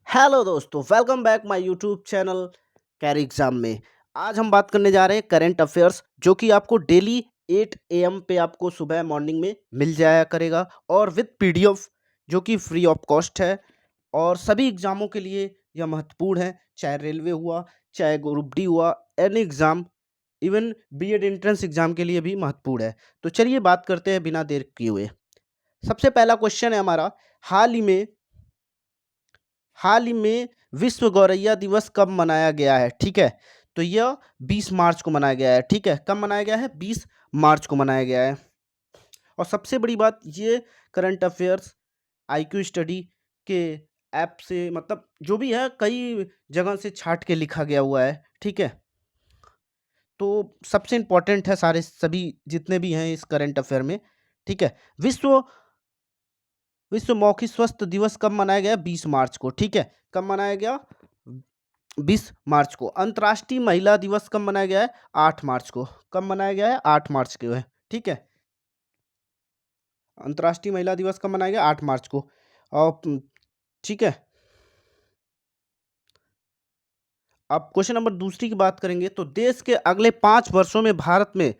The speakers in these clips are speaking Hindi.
हेलो दोस्तों, welcome back my YouTube channel carry exam में। आज हम बात करने जा रहे हैं करंट अफेयर्स, जो कि आपको डेली 8 एम पे आपको सुबह मॉर्निंग में मिल जाया करेगा और विद पीडीएफ, जो कि फ्री ऑफ कॉस्ट है। और सभी एग्जामों के लिए यह महत्वपूर्ण है, चाहे रेलवे हुआ, चाहे ग्रुप डी हुआ, any exam, even BEd entrance exam के लिए भी महत्वपूर्ण है। तो चलिए बात करते हैं बिना देर किए हुए। सबसे पहला क्वेश्चन है हमारा, हाल ही में हाल ही में विश्व गौरैया दिवस कब मनाया गया है? ठीक है, तो यह 20 मार्च को मनाया गया है। ठीक है, कब मनाया गया है? 20 मार्च को मनाया गया है। और सबसे बड़ी बात, ये करंट अफेयर्स आईक्यू स्टडी के ऐप से, मतलब जो भी है, कई जगह से छाट के लिखा गया हुआ है। ठीक है, तो सबसे इम्पोर्टेंट है सारे सभी जितने भी हैं इस करंट अफेयर में। ठीक है, विश्व विश्व मौखिक स्वास्थ्य दिवस कब मनाया गया? 20 मार्च को। ठीक है, कब मनाया गया? 20 मार्च को। अंतर्राष्ट्रीय महिला दिवस कब मनाया गया है? 8 मार्च को। कब मनाया गया है? 8 मार्च को है। ठीक है, अंतर्राष्ट्रीय महिला दिवस कब मनाया गया? 8 मार्च को। और ठीक है, अब क्वेश्चन नंबर दूसरी की बात करेंगे तो देश के अगले 5 वर्षों में भारत में,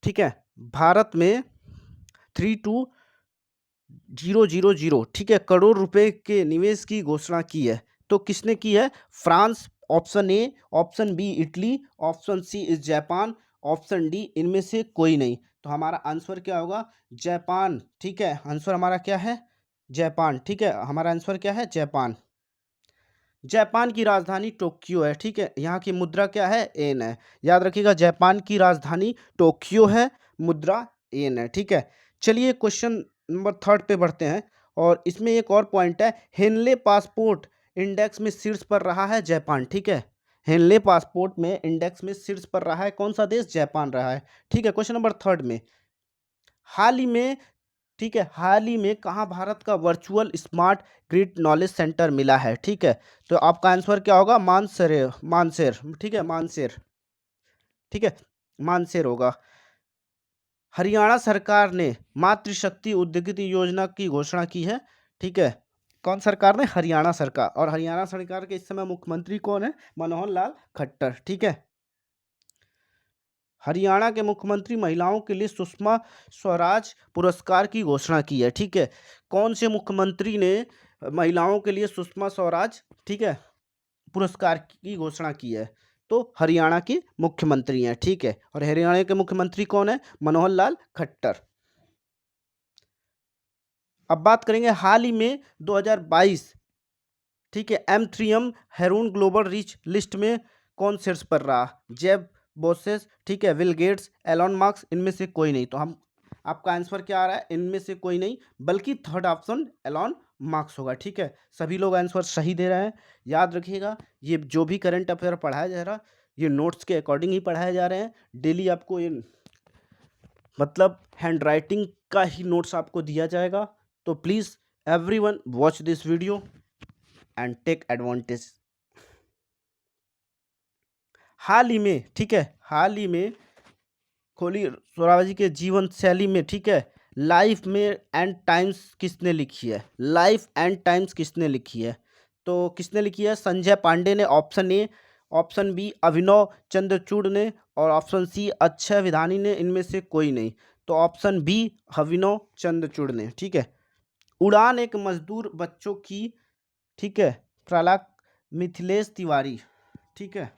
ठीक है, भारत में 32,000, ठीक है, करोड़ रुपए के निवेश की घोषणा की है। तो किसने की है? France, option A, option B Italy, option C is Japan, option D इनमें से कोई नहीं। तो हमारा आंसर क्या होगा? जापान। ठीक है, आंसर हमारा क्या है? जापान। ठीक है, हमारा आंसर क्या है? जापान। जापान की राजधानी टोक्यो है। ठीक है, यहाँ की मुद्रा क्या है? एन है। याद रखिएगा, जापान की राजधानी टोक्यो है, मुद्रा एन है। ठीक है, चलिए क्वेश्चन नंबर थर्ड पे बढ़ते हैं। और इसमें एक और पॉइंट है, हेनले पासपोर्ट इंडेक्स में शीर्ष पर रहा है जापान। ठीक है, हेनले पासपोर्ट में इंडेक्स में शीर्ष पर रहा है कौन सा देश? जापान रहा है। ठीक है, क्वेश्चन नंबर थर्ड में, हाल ही में, ठीक है, हाल ही में कहाँ भारत का virtual smart grid knowledge centre मिला है? ठीक है, तो आपका आंसर क्या होगा? मानसरे, मानसेर। ठीक है, मानसेर। ठीक है, मानसेर होगा। हरियाणा सरकार ने मातृशक्ति उद्योगिता योजना की घोषणा की है। ठीक है, कौन सरकार ने? हरियाणा सरकार। और हरियाणा सरकार के इस समय मुख्यमंत्री कौन है? मनोहर लाल खट्टर। ठीक है, हरियाणा के मुख्यमंत्री महिलाओं के लिए सुषमा स्वराज पुरस्कार की घोषणा की है। ठीक है, कौन से मुख्यमंत्री ने महिलाओं के लिए सुषमा स्वराज, ठीक है, पुरस्कार की घोषणा की है? तो हरियाणा के मुख्यमंत्री हैं। ठीक है, और हरियाणा के मुख्यमंत्री कौन है? मनोहर लाल खट्टर। अब बात करेंगे हाल ही में 2022, ठीक है, M3M हेरून ग्लोबल रीच लिस्ट में कौन शीर्ष पर रहा? जेब बोसेस, ठीक है, विल गेट्स, एलॉन मार्क्स, इनमें से कोई नहीं। तो हम, आपका आंसर क्या आ रहा है? इनमें से कोई नहीं, बल्कि थर्ड ऑप्शन एलॉन मार्क्स होगा। ठीक है, सभी लोग आंसर सही दे रहे हैं। याद रखिएगा, ये जो भी करंट अफेयर पढ़ाया जा रहा, ये नोट्स के अकॉर्डिंग ही पढ़ाए जा रहे हैं। डेली आपको ये, मतलब हैंड राइटिंग का ही नोट्स आपको दिया जाएगा। तो please everyone watch this video and take advantage. हाल ही में, ठीक है, हाल ही में खोली सोराबजी के जीवन शैली में, ठीक है, लाइफ में एंड टाइम्स किसने लिखी है? लाइफ एंड टाइम्स किसने लिखी है? तो किसने लिखी है? संजय पांडे ने, ऑप्शन ए, ऑप्शन बी अभिनव चंद्रचूड़ ने, और ऑप्शन सी अक्षय विधानी ने, इनमें से कोई नहीं। तो ऑप्शन बी अभिनव चंद्रचूड़ ने। ठीक है, उड़ान एक मजदूर बच्चों की, ठीक है, प्रहलाद मिथिलेश तिवारी। ठीक है,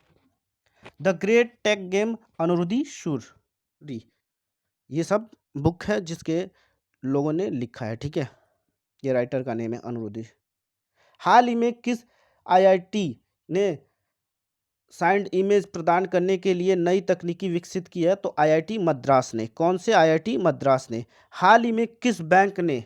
the great tech game Anuruddhi Suri, ये सब बुक है जिसके लोगों ने लिखा है। ठीक है, ये राइटर का नेम है अनुरुद्धि। हाल ही में किस आईआईटी ने साइंड इमेज प्रदान करने के लिए नई तकनीकी विकसित की है? तो आईआईटी मद्रास ने। कौन से? आईआईटी मद्रास ने। हाल ही में किस बैंक ने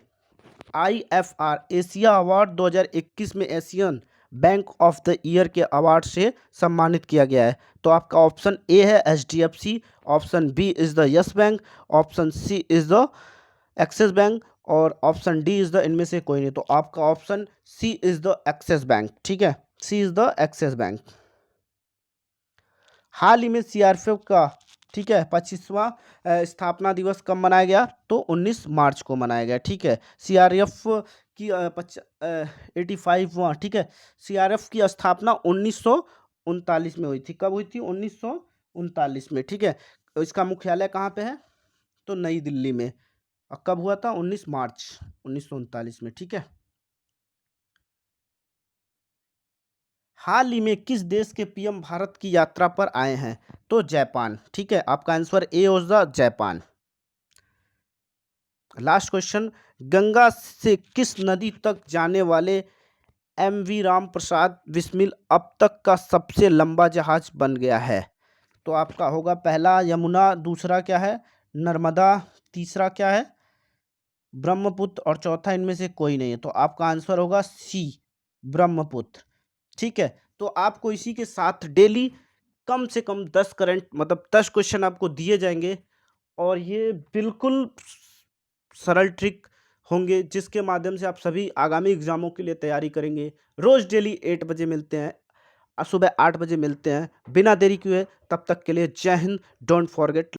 आईएफआर एशिया अवार्ड 2021 में Asian bank of the year के अवार्ड से सम्मानित किया गया है? तो आपका ऑप्शन ए है HDFC, option B is the Yes bank, option C is the Axis bank, और ऑप्शन डी इज द इनमें से कोई नहीं। तो आपका option C is the Axis bank. ठीक है, C is the Axis bank. हाल ही में सीआरपीएफ का, ठीक है, 25वां स्थापना दिवस कब मनाया गया? तो 19 मार्च को मनाया गया। ठीक है, सीआरपीएफ की 85वां, ठीक है। सीआरएफ की स्थापना 1939 में हुई थी। कब हुई थी? 1939 में, ठीक है। तो इसका मुख्यालय कहाँ पे है? तो नई दिल्ली में। और कब हुआ था? 19 मार्च 1939 में, ठीक है। हाल ही में किस देश के पीएम भारत की यात्रा पर आए हैं? तो जापान, ठीक है। आपका आंसर ए होगा जापान। लास्ट क्वेश्चन, गंगा से किस नदी तक जाने वाले एमवी राम प्रसाद बिस्मिल अब तक का सबसे लंबा जहाज बन गया है? तो आपका होगा पहला यमुना, दूसरा क्या है? नर्मदा, तीसरा क्या है? ब्रह्मपुत्र, और चौथा इनमें से कोई नहीं है। तो आपका आंसर होगा सी, ब्रह्मपुत्र, ठीक है। तो आपको इसी के साथ डेली कम से कम 10 करंट मतलब 10 क्वेश्चन आपको दिए जाएंगे, और ये बिल्कुल सरल ट्रिक होंगे जिसके माध्यम से आप सभी आगामी एग्जामों के लिए तैयारी करेंगे। रोज डेली 8 बजे मिलते हैं, सुबह 8 बजे मिलते हैं। बिना देरी किए तब तक के लिए जय हिंद। Don't forget.